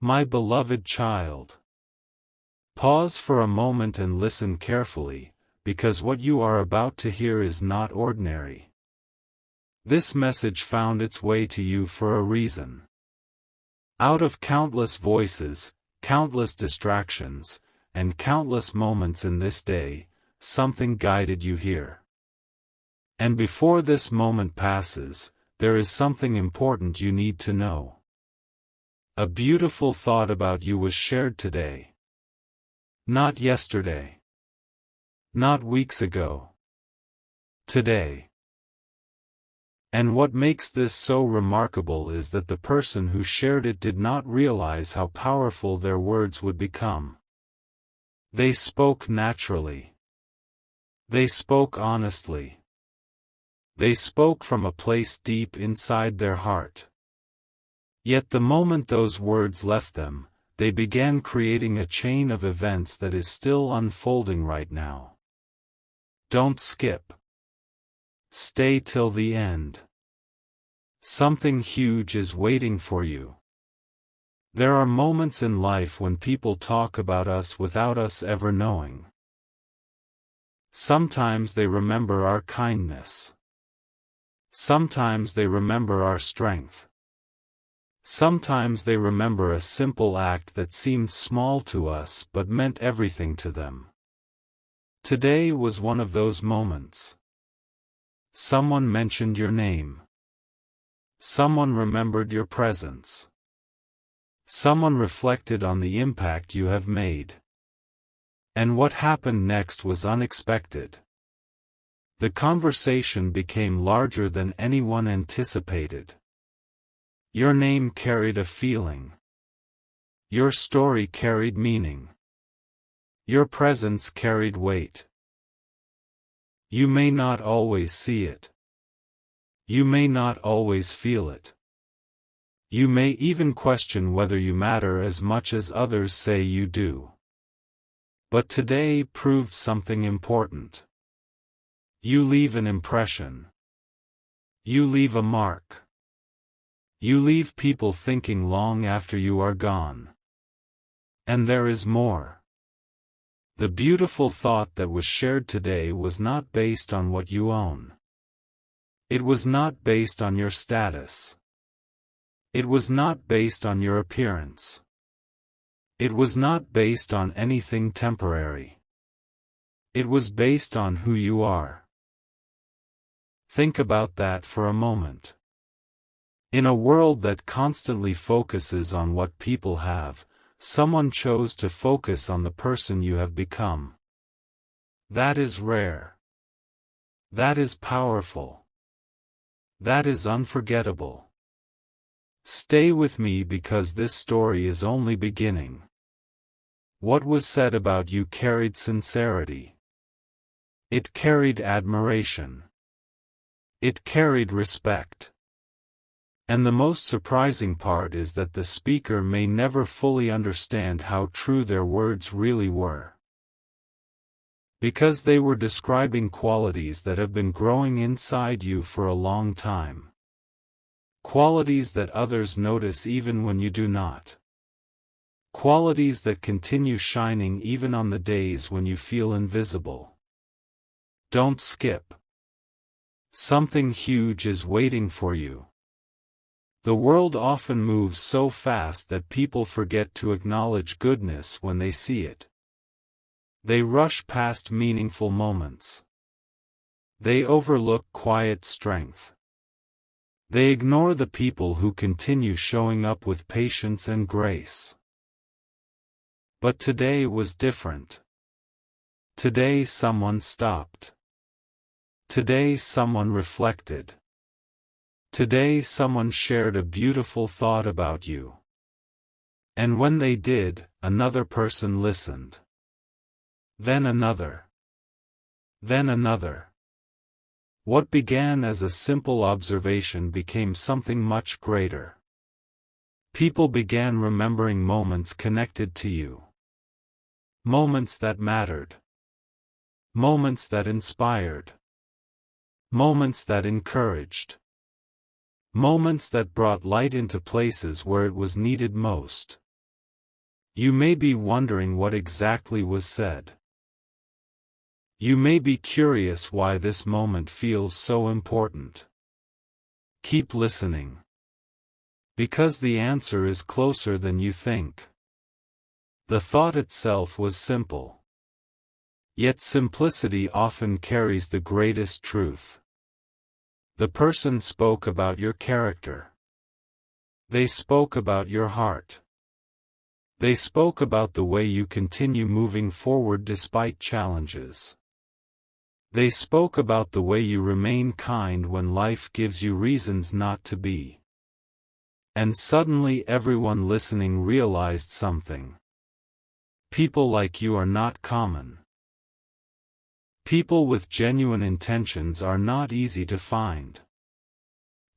My beloved child. Pause for a moment and listen carefully, because what you are about to hear is not ordinary. This message found its way to you for a reason. Out of countless voices, countless distractions, and countless moments in this day, something guided you here. And before this moment passes, there is something important you need to know. A beautiful thought about you was shared today. Not yesterday. Not weeks ago. Today. And what makes this so remarkable is that the person who shared it did not realize how powerful their words would become. They spoke naturally. They spoke honestly. They spoke from a place deep inside their heart. Yet the moment those words left them, they began creating a chain of events that is still unfolding right now. Don't skip. Stay till the end. Something huge is waiting for you. There are moments in life when people talk about us without us ever knowing. Sometimes they remember our kindness. Sometimes they remember our strength. Sometimes they remember a simple act that seemed small to us but meant everything to them. Today was one of those moments. Someone mentioned your name. Someone remembered your presence. Someone reflected on the impact you have made. And what happened next was unexpected. The conversation became larger than anyone anticipated. Your name carried a feeling. Your story carried meaning. Your presence carried weight. You may not always see it. You may not always feel it. You may even question whether you matter as much as others say you do. But today proved something important. You leave an impression. You leave a mark. You leave people thinking long after you are gone. And there is more. The beautiful thought that was shared today was not based on what you own. It was not based on your status. It was not based on your appearance. It was not based on anything temporary. It was based on who you are. Think about that for a moment. In a world that constantly focuses on what people have, someone chose to focus on the person you have become. That is rare. That is powerful. That is unforgettable. Stay with me because this story is only beginning. What was said about you carried sincerity. It carried admiration. It carried respect. And the most surprising part is that the speaker may never fully understand how true their words really were. Because they were describing qualities that have been growing inside you for a long time. Qualities that others notice even when you do not. Qualities that continue shining even on the days when you feel invisible. Don't skip. Something huge is waiting for you. The world often moves so fast that people forget to acknowledge goodness when they see it. They rush past meaningful moments. They overlook quiet strength. They ignore the people who continue showing up with patience and grace. But today was different. Today someone stopped. Today someone reflected. Today someone shared a beautiful thought about you. And when they did, another person listened. Then another. Then another. What began as a simple observation became something much greater. People began remembering moments connected to you. Moments that mattered. Moments that inspired. Moments that encouraged. Moments that brought light into places where it was needed most. You may be wondering what exactly was said. You may be curious why this moment feels so important. Keep listening. Because the answer is closer than you think. The thought itself was simple. Yet simplicity often carries the greatest truth. The person spoke about your character. They spoke about your heart. They spoke about the way you continue moving forward despite challenges. They spoke about the way you remain kind when life gives you reasons not to be. And suddenly everyone listening realized something. People like you are not common. People with genuine intentions are not easy to find.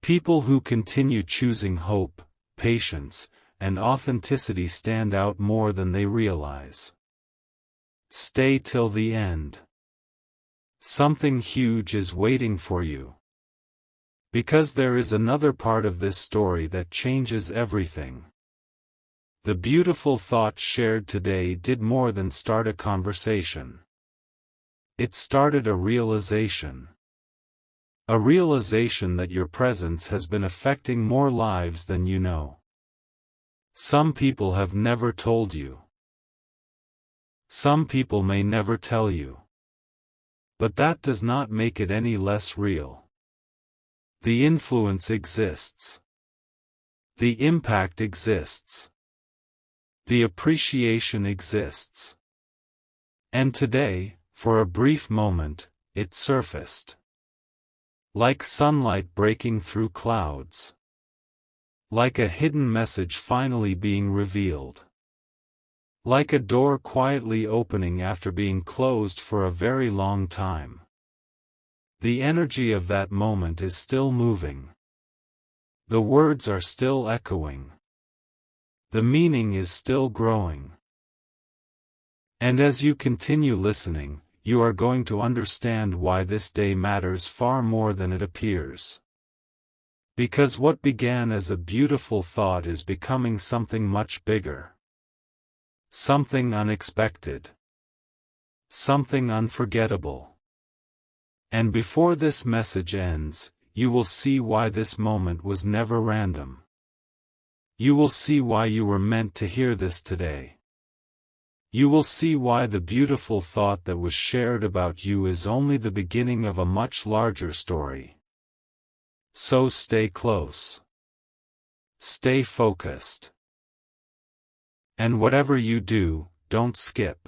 People who continue choosing hope, patience, and authenticity stand out more than they realize. Stay till the end. Something huge is waiting for you. Because there is another part of this story that changes everything. The beautiful thought shared today did more than start a conversation. It started a realization. A realization that your presence has been affecting more lives than you know. Some people have never told you. Some people may never tell you. But that does not make it any less real. The influence exists. The impact exists. The appreciation exists. And today, for a brief moment, it surfaced. Like sunlight breaking through clouds. Like a hidden message finally being revealed. Like a door quietly opening after being closed for a very long time. The energy of that moment is still moving. The words are still echoing. The meaning is still growing. And as you continue listening, you are going to understand why this day matters far more than it appears. Because what began as a beautiful thought is becoming something much bigger. Something unexpected. Something unforgettable. And before this message ends, you will see why this moment was never random. You will see why you were meant to hear this today. You will see why the beautiful thought that was shared about you is only the beginning of a much larger story. So stay close. Stay focused. And whatever you do, don't skip.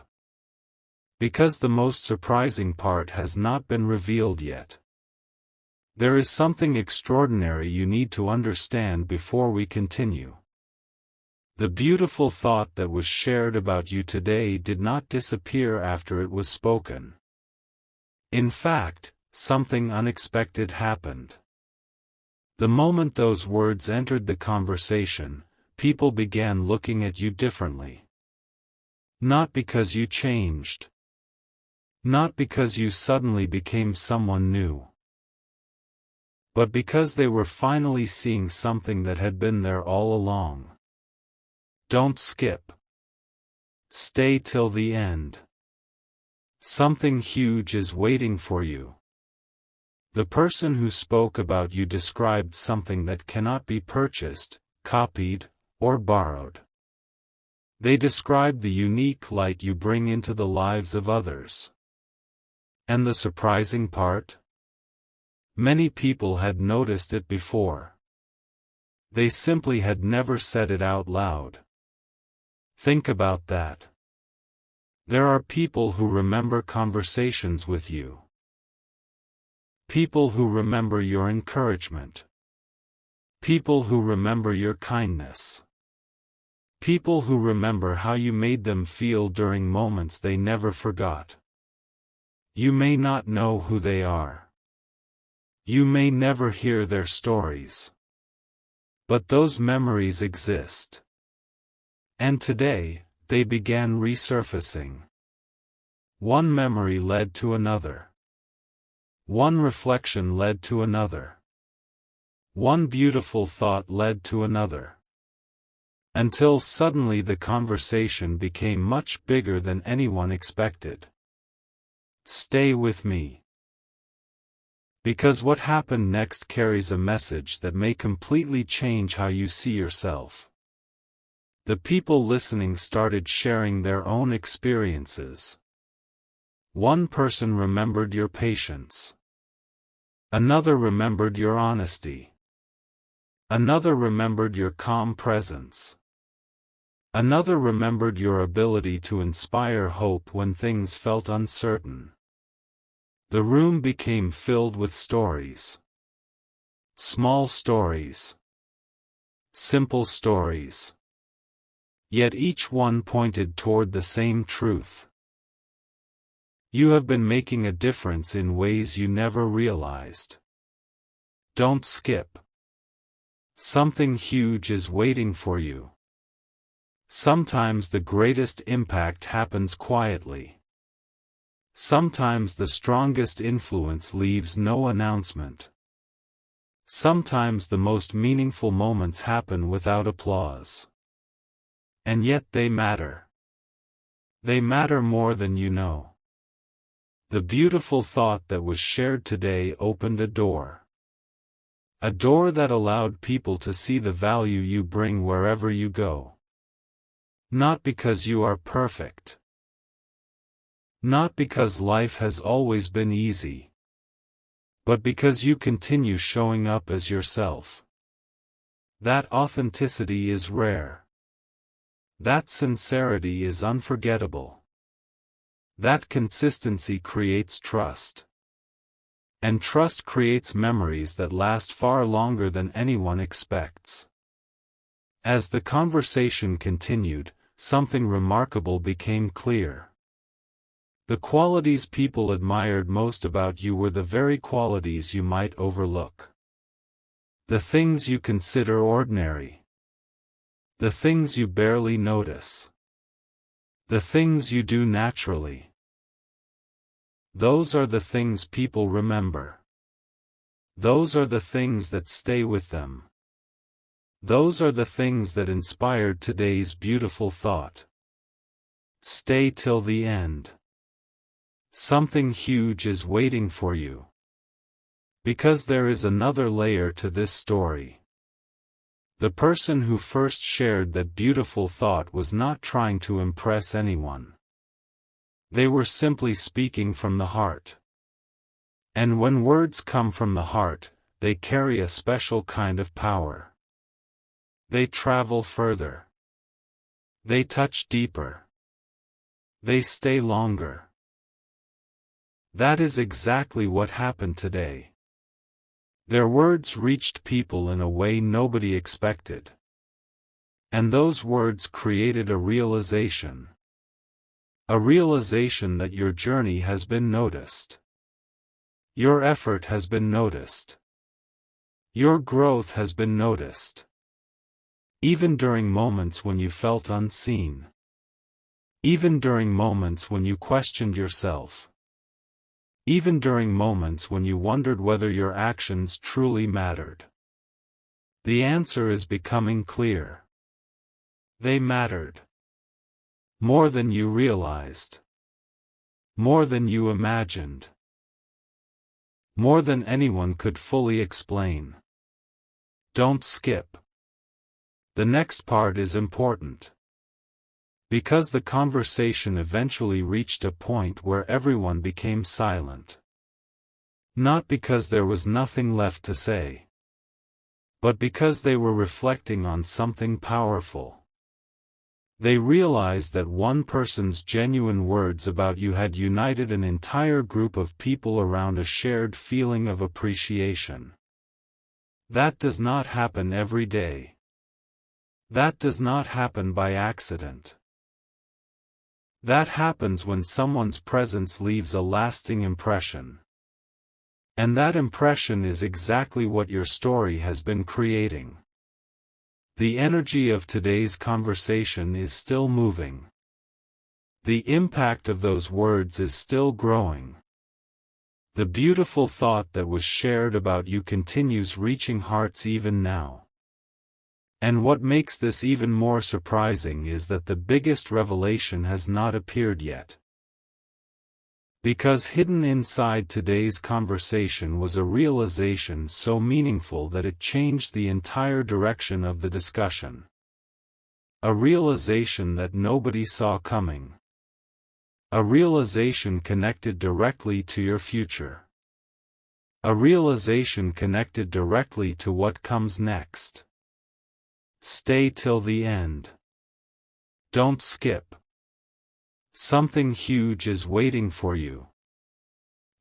Because the most surprising part has not been revealed yet. There is something extraordinary you need to understand before we continue. The beautiful thought that was shared about you today did not disappear after it was spoken. In fact, something unexpected happened. The moment those words entered the conversation, people began looking at you differently. Not because you changed. Not because you suddenly became someone new. But because they were finally seeing something that had been there all along. Don't skip. Stay till the end. Something huge is waiting for you. The person who spoke about you described something that cannot be purchased, copied, or borrowed. They described the unique light you bring into the lives of others. And the surprising part? Many people had noticed it before. They simply had never said it out loud. Think about that. There are people who remember conversations with you. People who remember your encouragement. People who remember your kindness. People who remember how you made them feel during moments they never forgot. You may not know who they are. You may never hear their stories. But those memories exist. And today, they began resurfacing. One memory led to another. One reflection led to another. One beautiful thought led to another. Until suddenly the conversation became much bigger than anyone expected. Stay with me. Because what happened next carries a message that may completely change how you see yourself. The people listening started sharing their own experiences. One person remembered your patience. Another remembered your honesty. Another remembered your calm presence. Another remembered your ability to inspire hope when things felt uncertain. The room became filled with stories. Small stories. Simple stories. Yet each one pointed toward the same truth. You have been making a difference in ways you never realized. Don't skip. Something huge is waiting for you. Sometimes the greatest impact happens quietly. Sometimes the strongest influence leaves no announcement. Sometimes the most meaningful moments happen without applause. And yet they matter. They matter more than you know. The beautiful thought that was shared today opened a door. A door that allowed people to see the value you bring wherever you go. Not because you are perfect. Not because life has always been easy. But because you continue showing up as yourself. That authenticity is rare. That sincerity is unforgettable. That consistency creates trust. And trust creates memories that last far longer than anyone expects. As the conversation continued, something remarkable became clear. The qualities people admired most about you were the very qualities you might overlook. The things you consider ordinary. The things you barely notice. The things you do naturally. Those are the things people remember. Those are the things that stay with them. Those are the things that inspired today's beautiful thought. Stay till the end. Something huge is waiting for you. Because there is another layer to this story. The person who first shared that beautiful thought was not trying to impress anyone. They were simply speaking from the heart. And when words come from the heart, they carry a special kind of power. They travel further. They touch deeper. They stay longer. That is exactly what happened today. Their words reached people in a way nobody expected. And those words created a realization. A realization that your journey has been noticed. Your effort has been noticed. Your growth has been noticed. Even during moments when you felt unseen. Even during moments when you questioned yourself. Even during moments when you wondered whether your actions truly mattered. The answer is becoming clear. They mattered. More than you realized. More than you imagined. More than anyone could fully explain. Don't skip. The next part is important. Because the conversation eventually reached a point where everyone became silent. Not because there was nothing left to say. But because they were reflecting on something powerful. They realized that one person's genuine words about you had united an entire group of people around a shared feeling of appreciation. That does not happen every day. That does not happen by accident. That happens when someone's presence leaves a lasting impression. And that impression is exactly what your story has been creating. The energy of today's conversation is still moving. The impact of those words is still growing. The beautiful thought that was shared about you continues reaching hearts even now. And what makes this even more surprising is that the biggest revelation has not appeared yet. Because hidden inside today's conversation was a realization so meaningful that it changed the entire direction of the discussion. A realization that nobody saw coming. A realization connected directly to your future. A realization connected directly to what comes next. Stay till the end. Don't skip. Something huge is waiting for you.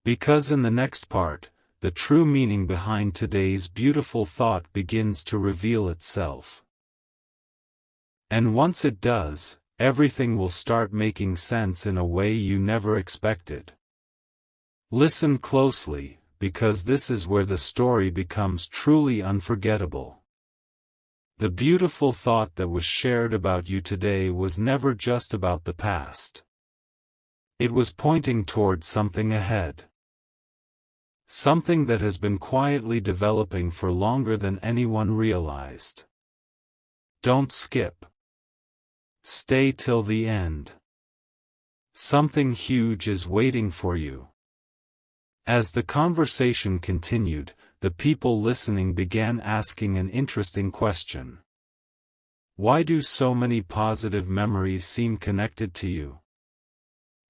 Because in the next part, the true meaning behind today's beautiful thought begins to reveal itself. And once it does, everything will start making sense in a way you never expected. Listen closely, because this is where the story becomes truly unforgettable. The beautiful thought that was shared about you today was never just about the past. It was pointing towards something ahead. Something that has been quietly developing for longer than anyone realized. Don't skip. Stay till the end. Something huge is waiting for you. As the conversation continued, the people listening began asking an interesting question. Why do so many positive memories seem connected to you?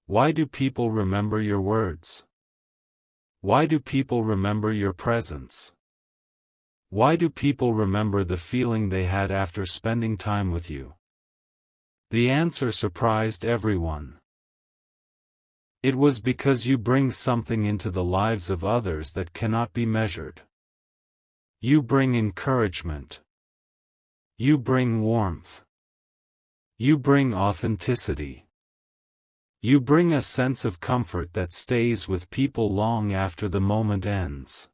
Why do people remember your words? Why do people remember your presence? Why do people remember the feeling they had after spending time with you? The answer surprised everyone. It was because you bring something into the lives of others that cannot be measured. You bring encouragement. You bring warmth. You bring authenticity. You bring a sense of comfort that stays with people long after the moment ends.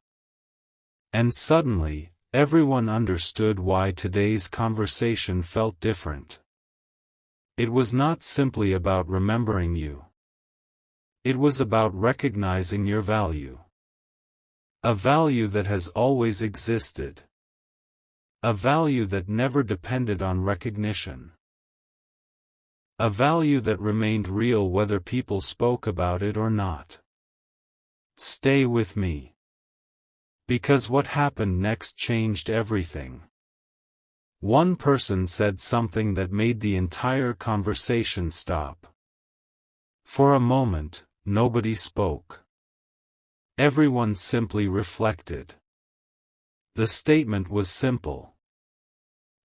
And suddenly, everyone understood why today's conversation felt different. It was not simply about remembering you. It was about recognizing your value. A value that has always existed. A value that never depended on recognition. A value that remained real whether people spoke about it or not. Stay with me. Because what happened next changed everything. One person said something that made the entire conversation stop. For a moment, nobody spoke. Everyone simply reflected. The statement was simple.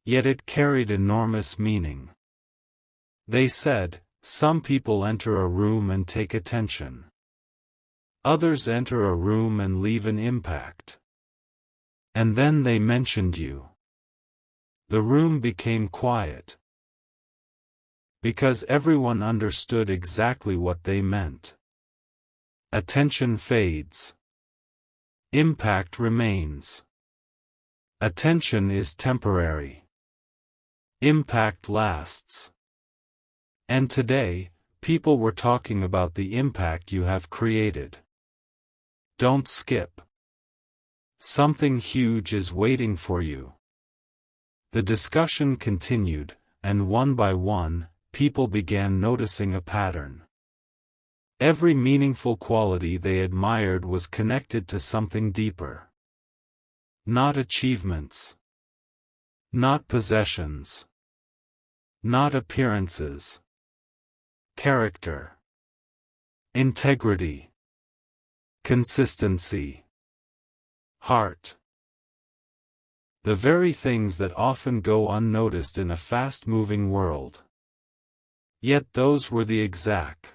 Yet it carried enormous meaning. They said, some people enter a room and take attention. Others enter a room and leave an impact. And then they mentioned you. The room became quiet. Because everyone understood exactly what they meant. Attention fades. Impact remains. Attention is temporary. Impact lasts. And today, people were talking about the impact you have created. Don't skip. Something huge is waiting for you. The discussion continued, and one by one, people began noticing a pattern. Every meaningful quality they admired was connected to something deeper. Not achievements. Not possessions. Not appearances. Character. Integrity. Consistency. Heart. The very things that often go unnoticed in a fast-moving world. Yet those were the exact